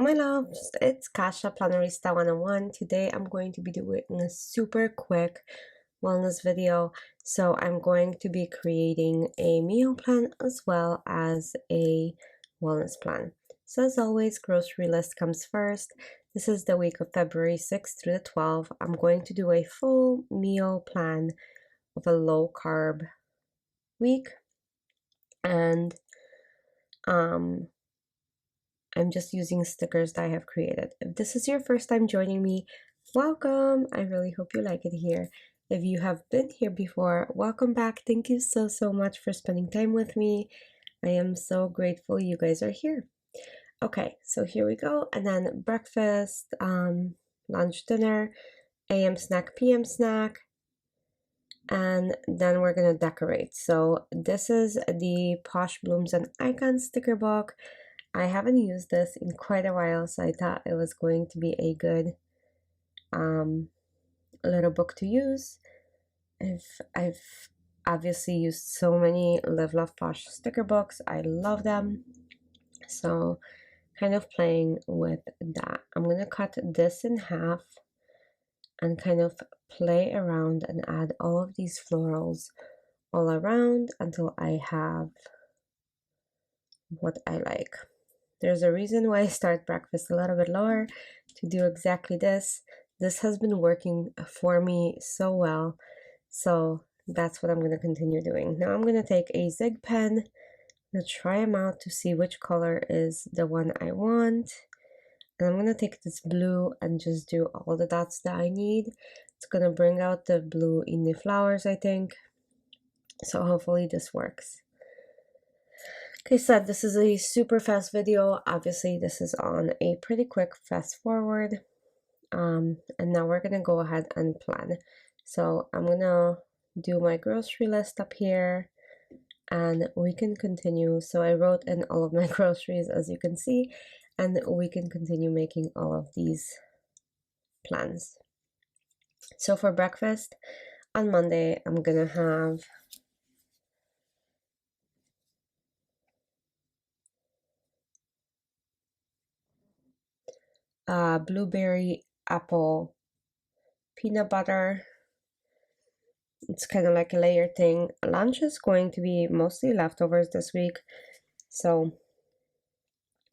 My loves, it's Kasha Plannerista 101. Today I'm going to be doing a super quick wellness video. So I'm going to be creating a meal plan as well as a wellness plan. So as always, grocery list comes first. This is the week of February 6th through the 12th. I'm going to do a full meal plan of a low carb week. And I'm just using stickers that I have created. If this is your first time joining me, welcome. I really hope you like it here. If you have been here before, welcome back. Thank you so much for spending time with me. I am so grateful you guys are here. Okay, so here we go. And then breakfast, lunch, dinner, AM snack, PM snack, and then we're gonna decorate. So this is the Posh Blooms and Icons sticker book. I haven't used this in quite a while, so I thought it was going to be a good little book to use. I've obviously used so many Live Love Posh sticker books. I love them. So kind of playing with that. I'm gonna cut this in half and kind of play around and add all of these florals all around until I have what I like. There's a reason why I start breakfast a little bit lower to do exactly this. This has been working for me so well, so that's what I'm going to continue doing. Now I'm going to take a Zig pen, I'm going to try them out to see which color is the one I want. And I'm going to take this blue and just do all the dots that I need. It's going to bring out the blue in the flowers, I think. So hopefully this works. Okay, so this is a super fast video. Obviously, this is on a pretty quick fast forward. And now we're gonna go ahead and plan. So I'm gonna do my grocery list up here and we can continue. So I wrote in all of my groceries, as you can see, and we can continue making all of these plans. So for breakfast on Monday, I'm gonna have blueberry, apple, peanut butter. It's kind of like a layered thing. Lunch is going to be mostly leftovers this week, so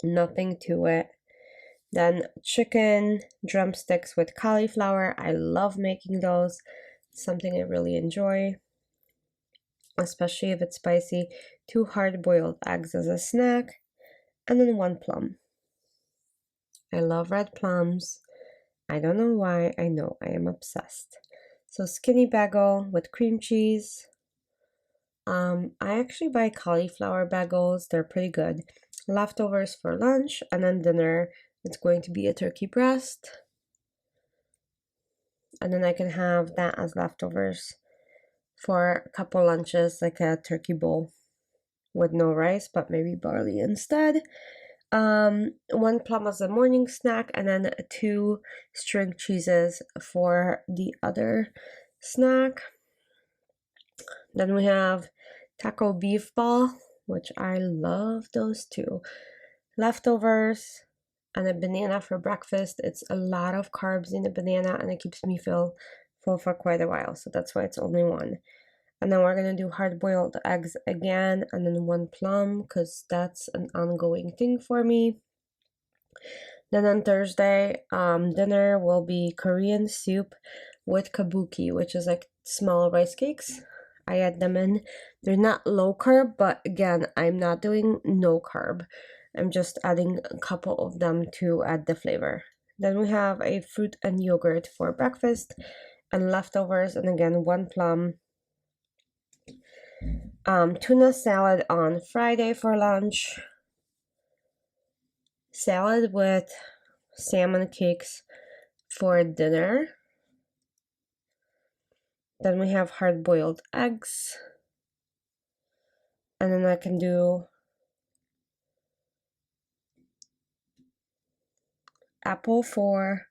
nothing to it. Then chicken drumsticks with cauliflower. I love making those. It's something I really enjoy, especially if it's spicy. 2 hard-boiled eggs as a snack, and then 1 plum. I love red plums. I don't know why. I know I am obsessed. So skinny bagel with cream cheese. I actually buy cauliflower bagels. They're pretty good. Leftovers for lunch, and then dinner, it's going to be a turkey breast. And then I can have that as leftovers for a couple lunches, like a turkey bowl with no rice, but maybe barley instead. 1 plum as a morning snack, and then 2 string cheeses for the other snack. Then we have taco beef ball, which I love those too. Leftovers, and a banana for breakfast. It's a lot of carbs in the banana and it keeps me full for quite a while, so that's why it's only 1. And then we're gonna do hard-boiled eggs again, and then 1 plum because that's an ongoing thing for me. Then on Thursday, dinner will be Korean soup with kabuki, which is like small rice cakes. I add them in. They're not low carb, but again, I'm not doing no carb. I'm just adding a couple of them to add the flavor. Then we have a fruit and yogurt for breakfast and leftovers, and again 1 plum. Tuna salad on Friday for lunch. Salad with salmon cakes for dinner. Then we have hard-boiled eggs. And then I can do apple for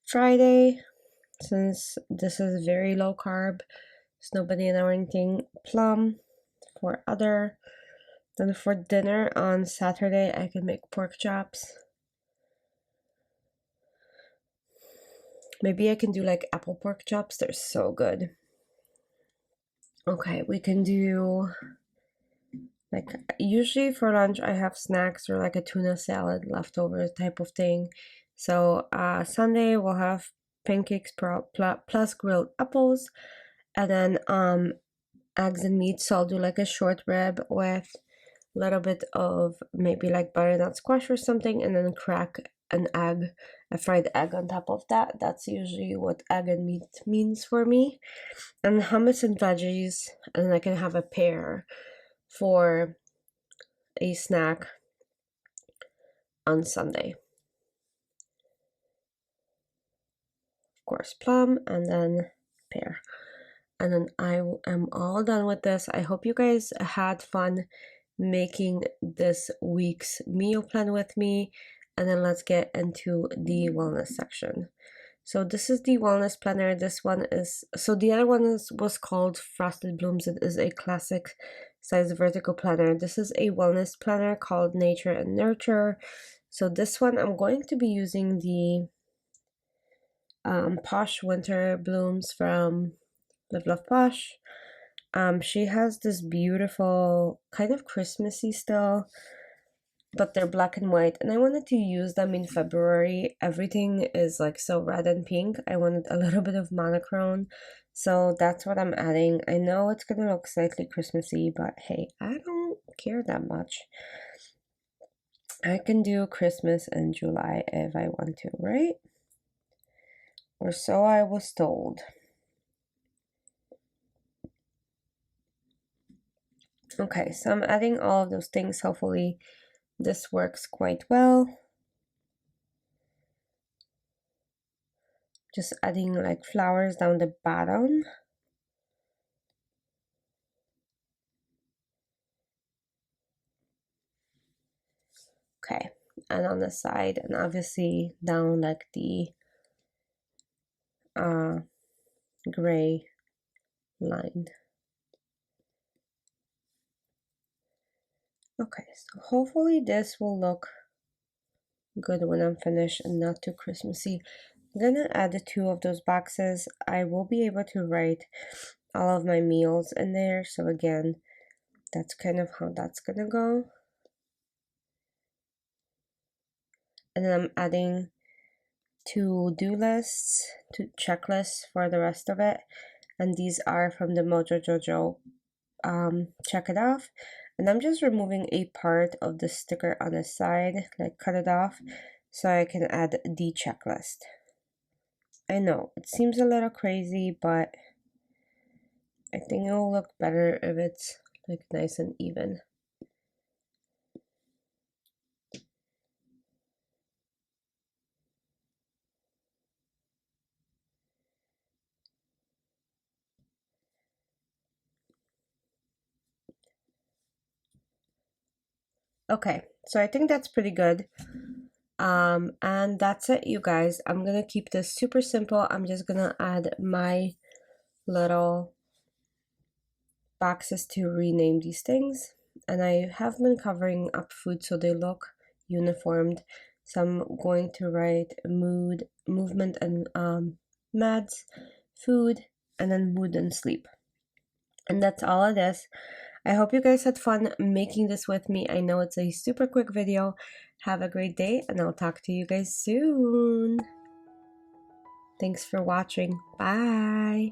Friday, since this is very low carb. There's no banana or anything. Plum for other. Then for dinner on Saturday, I can make pork chops. Maybe I can do like apple pork chops. They're so good. Okay, we can do like usually for lunch I have snacks or like a tuna salad leftover type of thing. So Sunday we'll have pancakes plus grilled apples, and then eggs and meat. So I'll do like a short rib with a little bit of maybe like butternut squash or something, and then crack an egg, a fried egg on top of that. That's usually what egg and meat means for me. And hummus and veggies, and I can have a pear for a snack on Sunday. Of course, plum and then pear. And then I am all done with this. I hope you guys had fun making this week's meal plan with me. And then let's get into the wellness section. So this is the wellness planner. This one is, so the other one was called Frosted Blooms. It is a classic size vertical planner. This is a wellness planner called Nature and Nurture. So this one I'm going to be using the Posh Winter Blooms from Live Love Posh. She has this beautiful kind of Christmassy still, but they're black and white, and I wanted to use them in February. Everything is like so red and pink. I wanted a little bit of monochrome, so that's what I'm adding. I know it's gonna look slightly Christmassy, but hey, I don't care that much. I can do Christmas in July if I want to, right? Or so I was told. Okay, so I'm adding all of those things. Hopefully this works quite well. Just adding like flowers down the bottom. Okay, and on the side, and obviously down like the gray line. Okay, so hopefully this will look good when I'm finished and not too Christmassy. I'm gonna add the two of those boxes. I will be able to write all of my meals in there. So again, that's kind of how that's gonna go. And then I'm adding to-do lists, to checklists for the rest of it. And these are from the Mojo Jojo check it off. And I'm just removing a part of the sticker on the side, like cut it off, so I can add the checklist. I know, it seems a little crazy, but I think it'll look better if it's like nice and even. Okay, so I think that's pretty good. And that's it, you guys. I'm gonna keep this super simple. I'm just gonna add my little boxes to rename these things. And I have been covering up food so they look uniformed. So I'm going to write mood, movement, and meds, food, and then mood and sleep. And that's all it is. I hope you guys had fun making this with me. I know it's a super quick video. Have a great day, and I'll talk to you guys soon. Thanks for watching. Bye.